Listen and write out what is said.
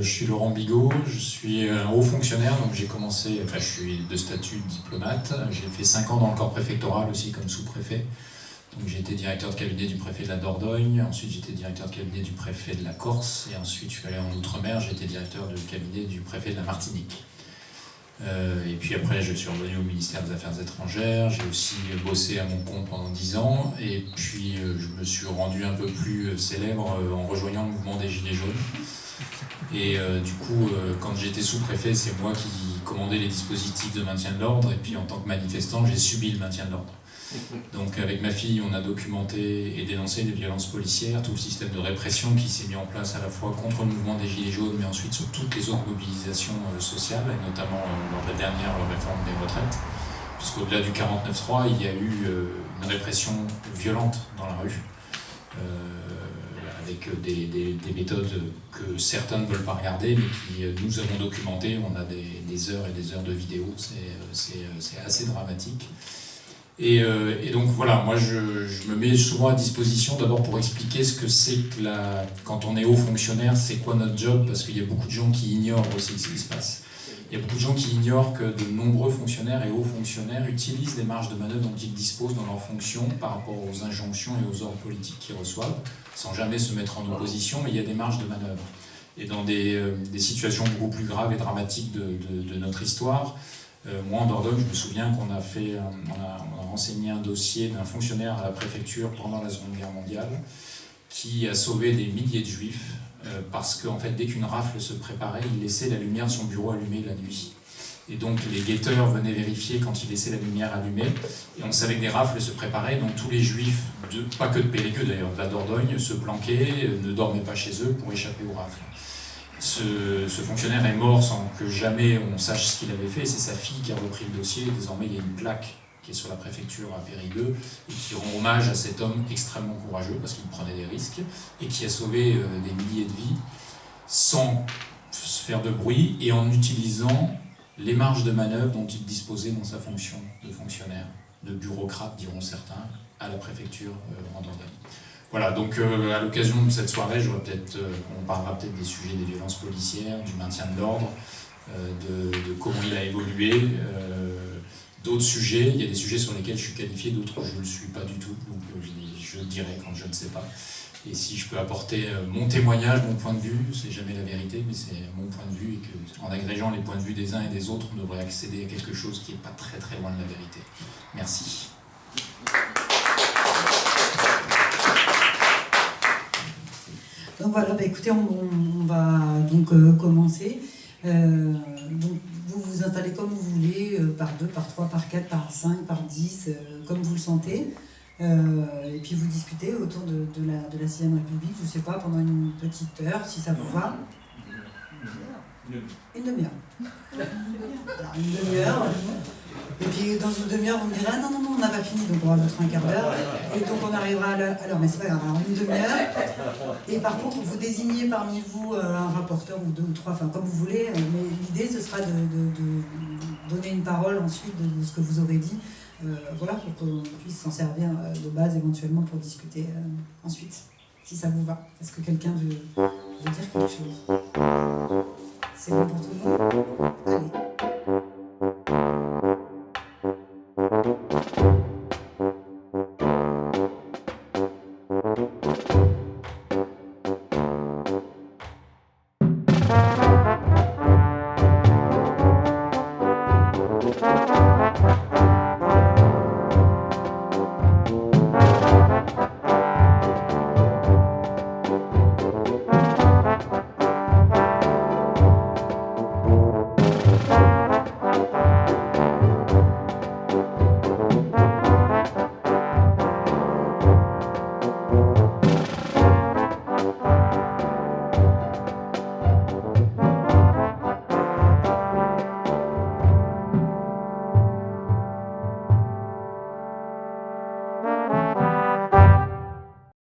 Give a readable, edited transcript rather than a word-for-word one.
je suis Laurent Bigot, je suis un haut fonctionnaire, donc j'ai commencé, je suis de statut de diplomate, j'ai fait 5 ans dans le corps préfectoral aussi comme sous-préfet. Donc j'ai été directeur de cabinet du préfet de la Dordogne, ensuite j'étais directeur de cabinet du préfet de la Corse, et ensuite je suis allé en Outre-mer, j'ai été directeur de cabinet du préfet de la Martinique. Et puis après je suis revenu au ministère des Affaires étrangères, j'ai aussi bossé à mon compte pendant 10 ans, et puis je me suis rendu un peu plus célèbre en rejoignant le mouvement des Gilets jaunes. Et du coup, quand j'étais sous-préfet, c'est moi qui commandais les dispositifs de maintien de l'ordre, et puis en tant que manifestant, j'ai subi le maintien de l'ordre. Donc avec ma fille, on a documenté et dénoncé les violences policières, tout le système de répression qui s'est mis en place à la fois contre le mouvement des Gilets jaunes, mais ensuite sur toutes les autres mobilisations sociales, et notamment lors de la dernière réforme des retraites, puisqu'au-delà du 49.3, il y a eu une répression violente dans la rue, avec des méthodes que certains ne veulent pas regarder, mais qui nous avons documentées. On a des heures et des heures de vidéos, c'est assez dramatique. Et donc voilà, moi je me mets souvent à disposition d'abord pour expliquer ce que c'est que quand on est haut fonctionnaire, c'est quoi notre job, parce qu'il y a beaucoup de gens qui ignorent aussi ce qui se passe. Il y a beaucoup de gens qui ignorent que de nombreux fonctionnaires et hauts fonctionnaires utilisent les marges de manœuvre dont ils disposent dans leur fonction par rapport aux injonctions et aux ordres politiques qu'ils reçoivent, sans jamais se mettre en opposition, mais il y a des marges de manœuvre. Et dans des situations beaucoup plus graves et dramatiques de notre histoire, moi en Dordogne, je me souviens qu'on a renseigné un dossier d'un fonctionnaire à la préfecture pendant la Seconde Guerre mondiale qui a sauvé des milliers de juifs parce qu'en fait, dès qu'une rafle se préparait, il laissait la lumière de son bureau allumée la nuit. Et donc les guetteurs venaient vérifier quand il laissait la lumière allumée, et on savait que des rafles se préparaient, donc tous les juifs, pas que de Périgueux d'ailleurs, de la Dordogne, se planquaient, ne dormaient pas chez eux pour échapper aux rafles. Ce fonctionnaire est mort sans que jamais on sache ce qu'il avait fait, c'est sa fille qui a repris le dossier, et désormais il y a une plaque qui est sur la préfecture à Périgueux, et qui rend hommage à cet homme extrêmement courageux, parce qu'il prenait des risques, et qui a sauvé des milliers de vies, sans se faire de bruit, et en utilisant les marges de manœuvre dont il disposait dans sa fonction de fonctionnaire, de bureaucrate, diront certains, à la préfecture en Dordogne. Voilà, donc à l'occasion de cette soirée, on parlera peut-être des sujets des violences policières, du maintien de l'ordre, de comment il a évolué, d'autres sujets. Il y a des sujets sur lesquels je suis qualifié, d'autres je ne le suis pas du tout, donc je le dirai quand je ne sais pas. Et si je peux apporter mon témoignage, mon point de vue, c'est jamais la vérité, mais c'est mon point de vue, et qu'en agrégeant les points de vue des uns et des autres, on devrait accéder à quelque chose qui n'est pas très très loin de la vérité. Merci. Donc voilà, écoutez, on va donc commencer. Donc vous vous installez comme vous voulez, par 2, par 3, par 4, par 5, par 10, comme vous le sentez. Et puis vous discutez autour de la 6ème République, je ne sais pas, pendant une petite heure, si ça vous va. Une demi-heure. Alors, une demi-heure. Et puis dans une demi-heure, vous me direz, ah non, on n'a pas fini, donc on rajoutera un quart d'heure. Et donc on arrivera à l'heure, mais c'est pas grave, alors une demi-heure. Et par contre, vous désignez parmi vous un rapporteur ou 2 ou 3, enfin comme vous voulez, mais l'idée ce sera de donner une parole ensuite de ce que vous aurez dit. Voilà, pour qu'on puisse s'en servir de base éventuellement pour discuter ensuite, si ça vous va. Est-ce que quelqu'un veut dire quelque chose? C'est bon pour